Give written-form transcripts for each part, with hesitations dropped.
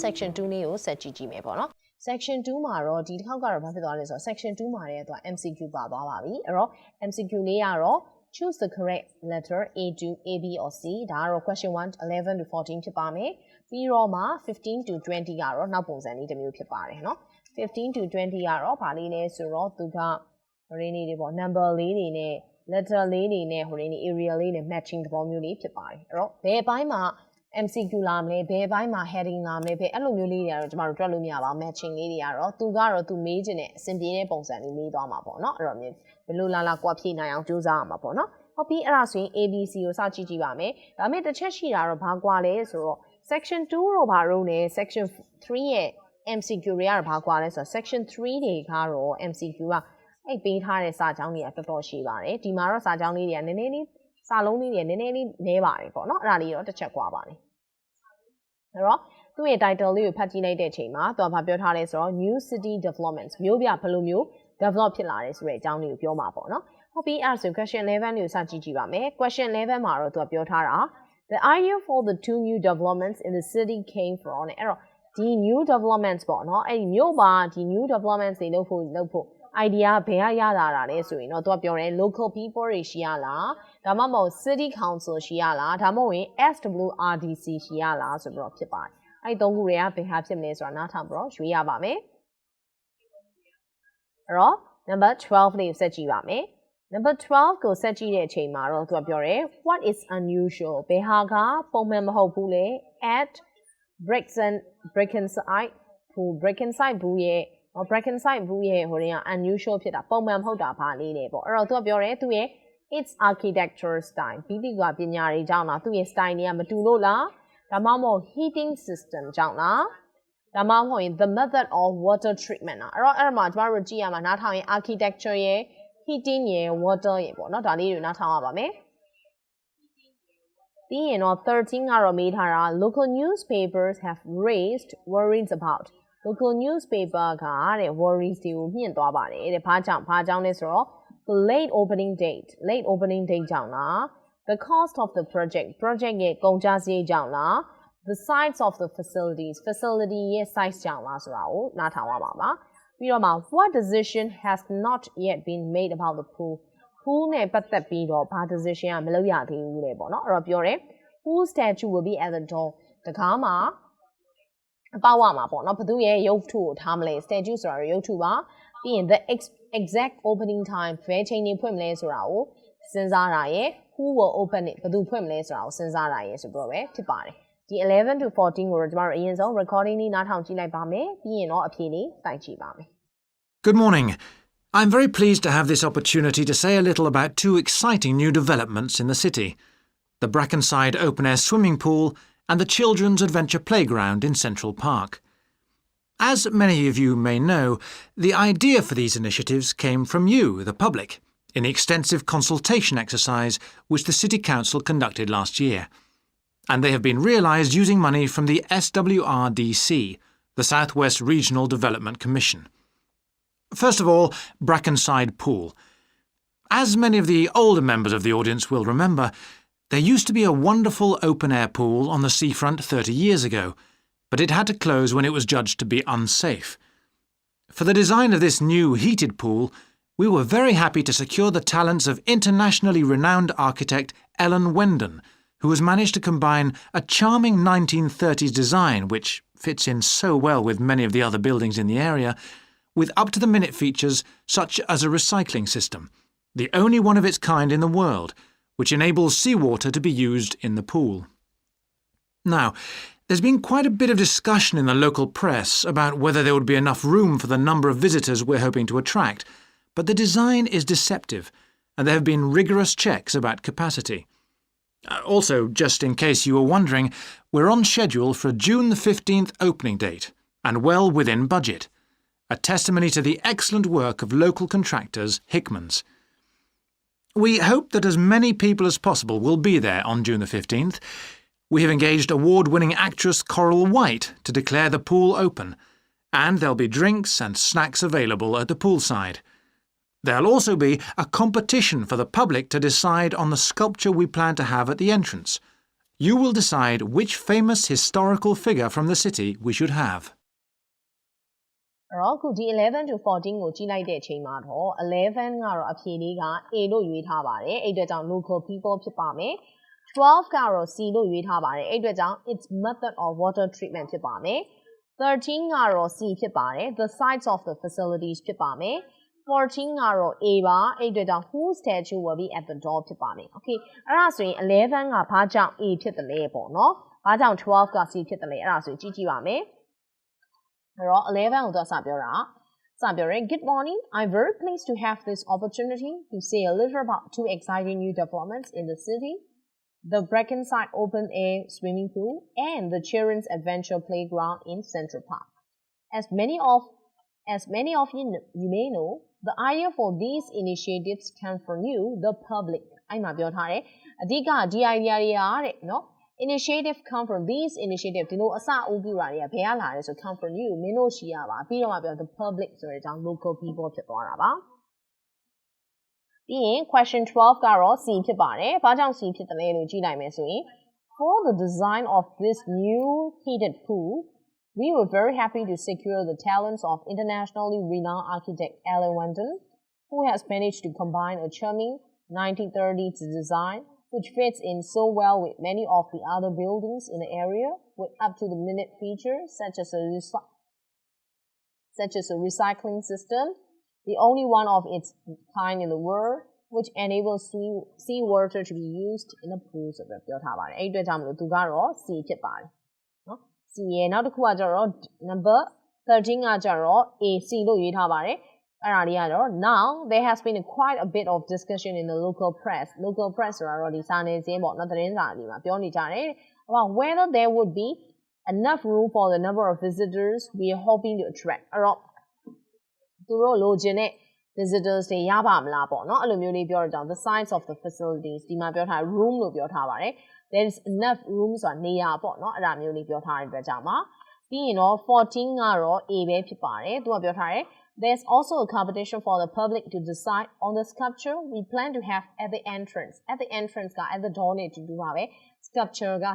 section 2လေးကိုဆက်ကြည့်ကြည့်မယ်ပေါ့နော် section 2မှာတော့ဒီတစ်ခေါက်ကတော့ဘာဖြစ်သွားလဲဆိုတော့ section 2မှာလည်းသူက MCQ ပါသွားပါပြီအဲ့တော့ MCQ လေးကတော့ choose the correct letter A to A B or C ဒါကတော့ question 1 11 to 14ဖြစ်ပါမယ်ပြီးတော့မှ15 to 20ကတော့နောက်ပုံစံလေးတစ်မျိုးဖြစ်ပါတယ်เนาะ15 to 20ကတော့ဗာလေးလဲဆိုတော့သူကဟိုရင်းနေတွေပေါ့ number လေးတွေနဲ့ letter လေးတွေနဲ့ဟိုရင်းနေ area လေးနဲ့ matching သဘောမျိုးလေးဖြစ်ပါတယ်အဲ့တော့ဘယ်ဘိုင်းမှာ MCQ လာမလဲဘယ်ဘိုင်းမှာ heading လာမလဲဘယ်အဲ့လိုမျိုးလေးတွေကတော့ကျမတို့တွက်လို့မရပါဘူး matching လေးတွေကတော့သူကတော့သူမေးခြင်းနဲ့အဆင်ပြေတဲ့ပုံစံလေးမေးသွားမှာပေါ့เนาะအဲ့တော့ဘယ်လိုလာကွာဖြည့်နိုင်အောင်ကြိုးစားရမှာပေါ့เนาะဟုတ်ပြီအဲ့ဒါဆိုရင် ABC ကိုစကြည့်ကြည့်ပါမယ်ဒါပေမဲ့တစ်ချက်ရှိတာတော့ဘာကွာလဲဆိုတော့ section 2တော့ဘာလို့လဲ section 3ရဲ့ MCQ တွေကတော့ဘာကွာလဲဆိုတော့ section 3တွေကတော့ MCQ ကအဲ့ပေးထားတဲ့စာကြောင်းတွေကတော်တော်ရှိပါတယ်ဒီမှာတော့စာကြောင်းလေးတွေကနည်းနည်းလေးစာလုံးလေးတွေနည်းနည်းလေးနည်းပါတယ်ပေါ့နော်အဲ့ဒါလေးတော့တစ်ချက်ကွာပါတယ်အဲ့တော့သူ့ရဲ့ title လေးကိုဖတ်ကြည့်လိုက်တဲ့အချိန်မှာသူကဘာပြောထားလဲဆိုတော့ new city developments မျိုးပြဘယ်လိုမျိုး develop ဖြစ်လာတယ်ဆိုတဲ့အကြောင်းလေးကိုပြောမှာပေါ့နော်ဟုတ်ပြီအဲ့ဒါဆို question 11လေးကိုစကြည့်ကြည့်ပါမယ် question 11မှာတော့သူကပြောထားတာ the idea for the two new developments in the city came from အဲ့တော့ဒီ new developments ပေါ့နော်အဲ့ဒီမြို့ပါဒီ new developments တွေလုပ်ဖို့ idea ဘယ်ကရလာတာလဲဆိုရင်တော့သူကပြောတယ် local people တွေရှိရလားဒါမှမဟုတ် city council ရှိရလားဒါမှမဟုတ်ရင် SWRDC ရှိရလားဆိုပြီးတော့ဖြစ်ပါတယ်အဲ့ဒီသုံးခုတွေကဘယ်ဟာဖြစ်မလဲဆိုတာနားထောင်ပြီးတော့ရွေးရပါမယ်အဲ့တော့ number 12လေးကိုဆက်ကြည့်ပါမယ်Number 12ကိုဆက်ကြည့်တဲ့အချိန်မှာတော့သူကပြောတယ် what is unusual ဘယ်ဟာကပုံမှန်မဟုတ်ဘူးလေ at Brackenside ဘူးရဲ့ Brackenside ဘူးရဲ့ဟိုရင်က unusual ဖြစ်တာပုံမှန်မဟုတ်တာဘာလေးလဲပေါ့အဲ့တော့သူကပြောတယ်သူရဲ့ its architecture style ပြီးတိကပညာတွေကြောင့်လားသူရဲ့ style တွေကမတူလို့လားဒါမှမဟုတ် heating system ကြောင့်လားဒါမှမဟုတ်ရင် the method of water treatment အဲ့တော့အဲ့မှာကျမတို့ကြည့်ရမှာနားထောင်ရင် architecture ရဲ့ heating ရယ် water ရယ်ပေါ့နော်ဒါလေးတွေနားထောင်ရပါမယ်ပြီးရင်တော့13ကတော့မေးထားတာ local newspapers have raised worries about local newspaper ကတဲ့ worries တွေကိုမြင့်သွားပါတယ်တဲ့ဘာကြောင့်လဲဆိုတော့ the late opening date ကြောင့်လား the cost of the project ရဲ့ကုန်ကျစရိတ်ကြောင့်လား the size of the facility ရဲ့ size ကြောင့်လားဆိုတာကိုနားထောင်ရပါပါပြီးတော့မှ what decision has not yet been made about the pool နဲ့ပတ်သက်ပြီးတော့ဘာ decision ကမလုပ်ရသေးဘူးလေပေါ့နော်အဲ့တော့ပြောတယ် pool statue will be at the door တကားမှာပေါက်ရမှာပေါ့နော်ဘသူရဲ့ရုပ်ထုကိုထားမလဲ statue ဆိုတာရုပ်ထုပါပြီးရင် the exact opening time ဘယ်ချိန်နေဖွင့်မလဲဆိုတာကိုစဉ်းစားတာရယ် who will open it ဘသူဖွင့်မလဲဆိုတာကိုစဉ်းစားတာရယ်ဆိုတော့ပဲဖြစ်ပါတယ်ဒီ11 to 14ကိုတော့ကျမတို့အရင်ဆုံး recording လေးနားထောင်ကြည့်လိုက်ပါမယ်ပြီးရင်တော့အဖြေလေးတိုက်ကြည့်ပါမယ် Good morning. I'm very pleased to have this opportunity to say a little about two exciting new developments in the city, the Brackenside open-air swimming pool and the Children's Adventure Playground in Central Park. As many of you may know, the idea for these initiatives came from you, the public, in the extensive consultation exercise which the City Council conducted last year. And they have been realised using money from the SWRDC, the South West Regional Development Commission. First of all, Brackenside Pool. As many of the older members of the audience will remember, there used to be a wonderful open-air pool on the seafront 30 years ago, but it had to close when it was judged to be unsafe. For the design of this new heated pool, we were very happy to secure the talents of internationally renowned architect Ellen Wendon, who has managed to combine a charming 1930s design, which fits in so well with many of the other buildings in the area, with up-to-the-minute features such as a recycling system, the only one of its kind in the world, which enables seawater to be used in the pool. Now, there's been quite a bit of discussion in the local press about whether there would be enough room for the number of visitors we're hoping to attract, but the design is deceptive, and there have been rigorous checks about capacity. Also, just in case you were wondering, we're on schedule for a June the 15th opening date, and well within budget, a testimony to the excellent work of local contractors Hickmans. We hope that as many people as possible will be there on June the 15th. We have engaged award-winning actress Coral White to declare the pool open, and there'll be drinks and snacks available at the poolside. There'll also be a competition for the public to decide on the sculpture we plan to have at the entrance. You will decide which famous historical figure from the city we should have. အဲ့တော့အခုဒီ11 to 14ကိုကြည့်လိုက်တဲ့အချိန်မှာတော့11ကတော့အဖြေလေးက A လို့ရွေးထားပါတယ်အဲ့အတွက်ကြောင့် local people ဖြစ်ပါမယ်12ကတော့ C လို့ရွေးထားပါတယ်အဲ့အတွက်ကြောင့် its method of water treatment ဖြစ်ပါမယ်13ကတော့ C ဖြစ်ပါတယ် the sites of the facilities ဖြစ်ပါမယ်14ကတော့ A ပါအဲ့အတွက်ကြောင့် whose statue will be at the door ဖြစ်ပါမယ် okay အဲ့ဒါဆိုရင်11ကဘာကြောင့် A ဖြစ်တယ်လဲပေါ့နော်ဘာကြောင့်12က C ဖြစ်တယ်လဲအဲ့ဒါဆိုရင်ကြည့်ကြည့်ပါမယ်အဲ့တော့11ကိုတော့စပြောတာGood morning. I'm very pleased to have this opportunity to say a little about two exciting new developments in the city. The Brackenside Open Air Swimming Pool and the Children's Adventure Playground in Central Park. As many of you may know, the idea for these initiatives came from you, the public. အဲ့မှာပြောထားတယ်အဓိကဒီ idea တွေကတဲ့နော်initiative come from these initiative ဒီလိုအစအုပ်ပြုတာတွေကဘယ်ကလာလဲဆို come from you မင်းတို့ရှိရပါပြီးတော့မှပြော the public ဆိုတဲ့အကြောင်း local people ဖြစ်သွားတာပါပြီးရင် question 12ကတော့ C ဖြစ်ပါတယ်ဘာကြောင့် C ဖြစ်တယ်လဲလို့ကြည့်လိုက်မယ်ဆိုရင် for the design of this new heated pool we were very happy to secure the talents of internationally renowned architect Alan Wendon who has managed to combine a charming 1930s design which fits in so well with many of the other buildings in the area with up-to-the-minute features such as a recycling system, the only one of its kind in the world, which enables seawater to be used in the pools of ပြောထားပါတယ်အဲ့အတွက်ကြောင့်မလို့သူကတော့ C ဖြစ်ပါတယ်နော် C ရဲ့နောက်တစ်ခုကကျတော့ number 13ကကျတော့ A C လို့ရေးထားပါတယ်အဲ့ဒါလေးကတော့ now there has been quite a bit of discussion in the local press ဆိုတာတော့ဒီစာနယ်ဇင်းပေါ့နော်သတင်းစာတွေမှာပြောနေကြတယ် about whether there would be enough room for the number of visitors we are hoping to attract အဲ့တော့သူတို့လိုချင်တဲ့ visitors တွေရပါမလားပေါ့နော်အဲ့လိုမျိုးလေးပြောတော့ကြောင့် the size of the facilities ဒီမှာပြောထား room လို့ပြောထားပါတယ် there is enough room ဆိုတာနေရာပေါ့နော်အဲ့ဒါမျိုးလေးပြောထားတဲ့အတွက်ကြောင့်ပါပြီးရင်တော့14ကတော့ A ပဲဖြစ်ပါတယ်သူကပြောထားတယ်There's also a competition for the public to decide on the sculpture we plan to have at the entrance. At the entrance က at the door နဲ့တူတူပါပဲ sculpture က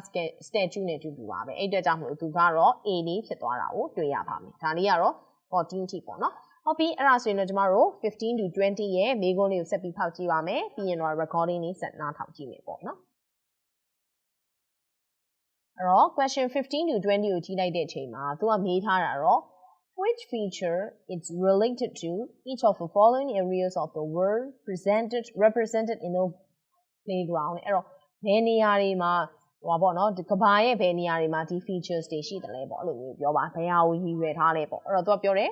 statue နဲ့တူတူပါပဲအဲ့အတွက်ကြောင့်မလို့သူကတော့ A လေးဖြစ်သွားတာကိုတွေ့ရပါမယ်ဒါလေးကတော့14ထိပေါ့နော်ဟုတ်ပြီအဲ့ဒါဆိုရင်တော့ကျမတို့15 to 20ရဲ့မေးခွန်းလေးကိုဆက်ပြီးဖောက်ကြည့်ပါမယ်ပြီးရင်တော့ recording လေးဆက်နားထောင်ကြည့်မယ်ပေါ့နော်အဲ့တော့ question 15 to 20ကိုကြည့်လိုက်တဲ့အချိန်မှာသူကမေးထားတာတော့Which feature is related to each of the following areas of the world represented in the playground အဲ့တော့ဘယ်နေရာတွေမှာဟောပေါ့နော်ဒီကဘာရဲ့ဘယ်နေရာတွေမှာဒီ features တွေရှိတယ်လဲပေါ့အဲ့လိုမျိုးပြောပါဘယ်ဟာကိုရည်ရွယ်ထားလဲပေါ့အဲ့တော့သူကပြောတယ်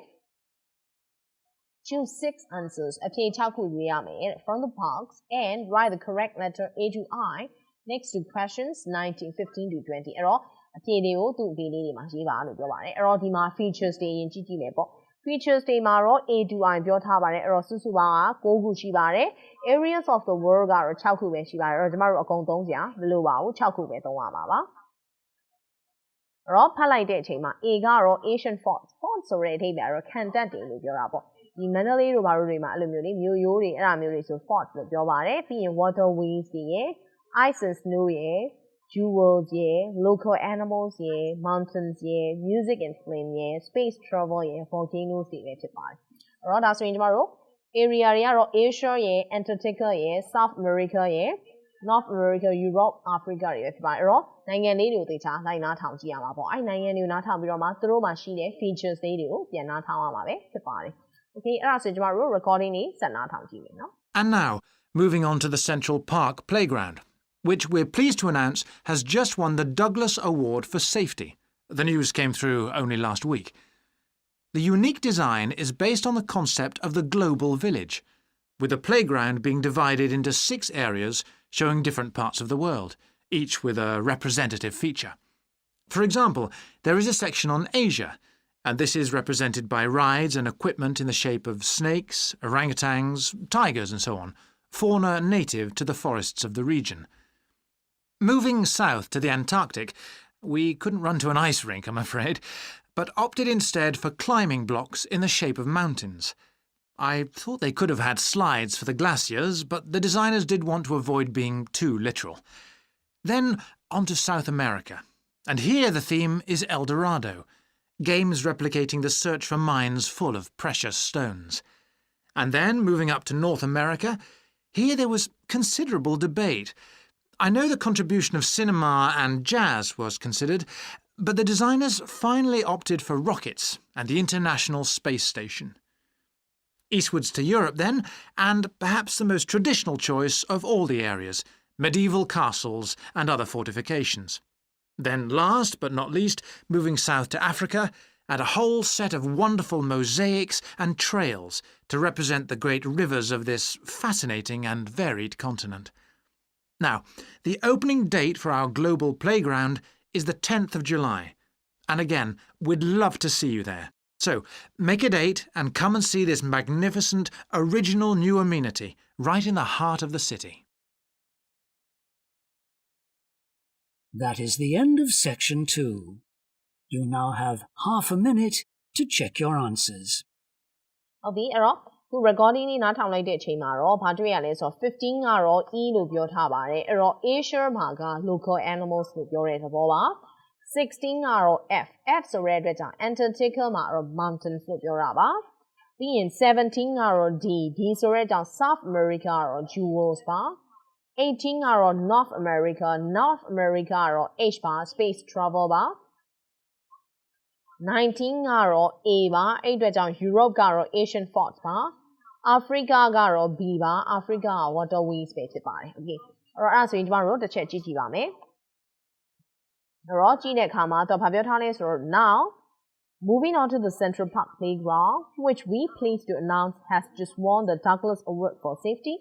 Choose 6 answers အဖြေ6ခုရွေးရမယ် from the box and write the correct letter A to I next to questions 19 15 to 20အဲ့တော့အဖြေတွေကိုသူ့အဖြေလေးတွေမှာရေးပါလို့ပြောပါတယ်အဲ့တော့ဒီမှာ features တွေရင်ကြည့်ကြည့်မယ်ပေါ့ features တွေမှာတော့ A to I ပြောထားပါတယ်အဲ့တော့စုစုပေါင်းက9ခုရှိပါတယ် areas of the world ကတော့6ခုပဲရှိပါတယ်အဲ့တော့ကျမတို့အကုန်သုံးစရာမလိုပါဘူး6ခုပဲသုံးရမှာပါအဲ့တော့ဖတ်လိုက်တဲ့အချိန်မှာ A ကတော့ Asian fort ဆိုတဲ့အဓိပ္ပာယ်ကတော့ခံတပ်တွေလို့ပြောတာပေါ့ဒီမန္တလေးတို့ဘာတို့တွေမှာအဲ့လိုမျိုးလေးမြို့ရိုးတွေအဲ့ဒါမျိုးတွေဆို fort လို့ပြောပါတယ်ပြီးရင် waterways တွေရယ် ice and snow ရယ်jewels ရယ် local animals ရယ် mountains ရယ် music and flame ရယ် space travel ရယ် volcanoes တွေပဲဖြစ်ပါတယ်အဲ့တော့ဒါဆိုရင်ကျမတို့ area တွေကတော့ Asia ရယ် Antarctica ရယ် South America ရယ် North America Europe Africa တွေပဲဖြစ်ပါတယ်အဲ့တော့နိုင်ငံလေးတွေကိုသေချာလိုက်နားထောင်ကြည့်ရမှာပေါ့အဲ့နိုင်ငံတွေကိုနားထောင်ပြီးတော့မှသူတို့မှာရှိတဲ့ features လေးတွေကိုပြန်နားထောင်ရမှာပဲဖြစ်ပါတယ် okay အဲ့ဒါဆိုရင်ကျမတို့ recording လေးဆက်နားထောင်ကြည့်မယ်နော် And now, moving on to the Central Park playground, which we're pleased to announce has just won the Douglas Award for Safety. The news came through only last week. The unique design is based on the concept of the global village, with the playground being divided into 6 areas showing different parts of the world, each with a representative feature. For example, there is a section on Asia, and this is represented by rides and equipment in the shape of snakes, orangutans, tigers and so on, fauna native to the forests of the region. Moving south to the Antarctic, we couldn't run to an ice rink, I'm afraid, but opted instead for climbing blocks in the shape of mountains. I thought they could have had slides for the glaciers, but the designers did want to avoid being too literal. Then, onto South America. And here the theme is El Dorado, games replicating the search for mines full of precious stones. And then, moving up to North America, here there was considerable debate. I know the contribution of cinema and jazz was considered, but the designers finally opted for rockets and the International Space Station. Eastwards to Europe then, and perhaps the most traditional choice of all the areas, medieval castles and other fortifications. Then last but not least, moving south to Africa, and a whole set of wonderful mosaics and trails to represent the great rivers of this fascinating and varied continent. Now, the opening date for our global playground is the 10th of July, and again, we'd love to see you there. So, make a date and come and see this magnificent, original new amenity right in the heart of the city. That is the end of section 2. You now have half a minute to check your answers. ဟုတ်ပြီအဲ့တော့ခု recording လေးနားထောင်လိုက်တဲ့အချိန်မှာတော့ဘာတွေ့ရလဲဆိုတော့15ကတော့ E လို့ပြောထားပါတယ်အဲ့တော့ Asia မှာက local animals လို့ပြောတဲ့သဘောပါ16ကတော့ F ဆိုတဲ့အတွက်ကြောင့် Antarctica မှာတော့ mountains လို့ပြောတာပါပြီးရင်17ကတော့ D ဆိုတဲ့ကြောင့် South America ကတော့ jewels ပါ18ကတော့ North America ကတော့ H ပါ space travel ပါ19ကတော့ A ပါအဲ့အတွက်ကြောင့် Europe ကတော့ Asian faults ပါ Africa ကတော့ B ပါ Africa က waterways ပဲဖြစ်ပါတယ် okay အဲ့တော့အဲ့ဆိုရင်ကျွန်တော်တို့တစ်ချက်ကြည့်ကြည့်ပါမယ်အဲ့တော့ကြည့်တဲ့အခါမှာတော့ဘာပြောထားလဲဆိုတော့ now moving on to the Central Park playground which we pleased to announce has just won the Douglas Award for Safety.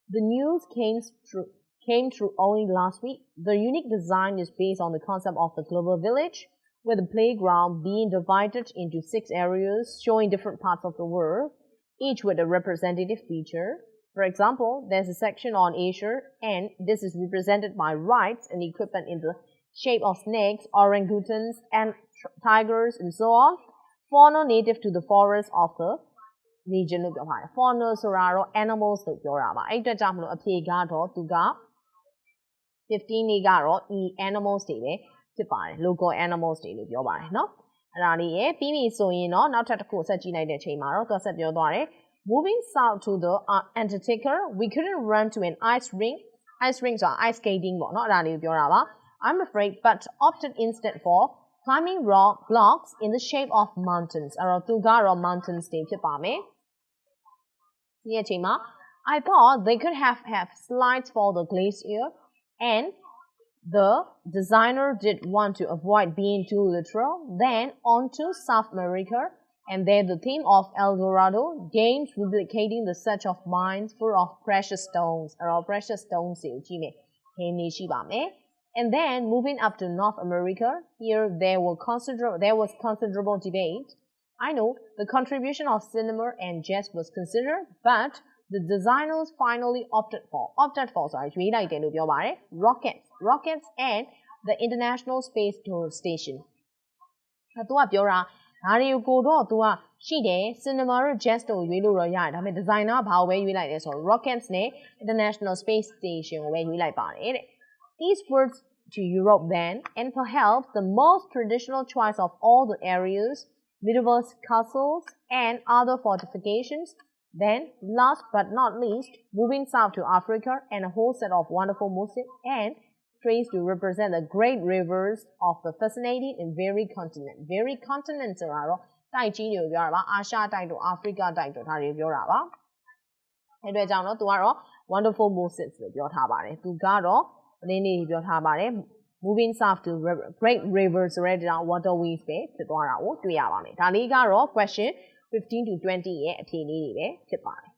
The news came through only last week. The unique design is based on the concept of the global village, with the playground being divided into 6 areas showing different parts of the world, each with a representative feature. For example, there's a section on Asia, and this is represented by rides and equipment in the shape of snakes, orangutans, and tigers, and so on. Fauna native to the forest of the region လို့ပြောပါတယ် fauna ဆိုတာတော့ animals လို့ပြောတာပါအဲ့အတွက်ကြောင့်မလို့အဖြေကတော့သူက15လေးကတော့ E animals တွေပဲဖြစ်ပါတယ် local animals တွေလို့ပြောပါတယ်เนาะအဲ့ဒါလေးရဲ့ပြီးပြီဆိုရင်တော့နောက်ထပ်တစ်ခုဆက်ကြည့်လိုက်တဲ့အချိန်မှာတော့သူဆက်ပြောသွားတယ် moving south to the Antarctica we couldn't run to an ice rink ဆိုတာ ice skating ပေါ့เนาะအဲ့ဒါလေးကိုပြောတာပါ I'm afraid but opted instead for climbing rock blocks in the shape of mountains အဲ့တော့သူကတော့ mountains တွေဖြစ်ပါမယ်ဒီအချိန်မှာ I thought they could have slides for the glacier and the designer did want to avoid being too literal. Then on to South America and there the theme of El Dorado, games replicating the search of mines full of precious stones. Precious stones ကိုကြည့်မယ်ခင်းနေရှိပါမယ် And then moving up to North America, here there was considerable debate. I know the contribution of cinema and jazz was considered, but the designers finally opted forရွေးလိုက်တယ်လို့ပြောပါတယ် rockets and the International Space Station သူကပြောတာဒါတွေကိုတော့သူကရှိတယ် cinema နဲ့ jazz တို့ရွေးလို့တော့ရတယ်ဒါပေမဲ့ designer ဘာကိုပဲရွေးလိုက်လဲဆိုတော့ rockets နဲ့ International Space Station ကိုပဲရွေးလိုက်ပါတယ်တဲ့ These words to Europe then, and perhaps the most traditional choice of all the areas, medieval castles and other fortifications. Then, last but not least, moving south to Africa and a whole set of wonderful mosaics and trees to represent the great rivers of the fascinating and varied continent. Varied continent ဆိုတာတော့တိုက်ကြီးတွေကိုပြောတာပါအာရှတိုက်တို့အာဖရိကတိုက်တို့ဒါတွေပြောတာပါအဲ့အတွက်ကြောင့်တော့သူကတော့ wonderful mosaics လို့ပြောထားပါတယ်သူကတော့နည်းနည်းပြောထားပါတယ် moving south to great rivers ဆိုတဲ့ကြောင့် waterways ပဲဖြစ်သွားတာကိုတွေ့ရပါမယ်ဒါလေးကတော့ question 15 to 20ရဲ့အဖြေလေးတွေပဲဖြစ်ပါတယ်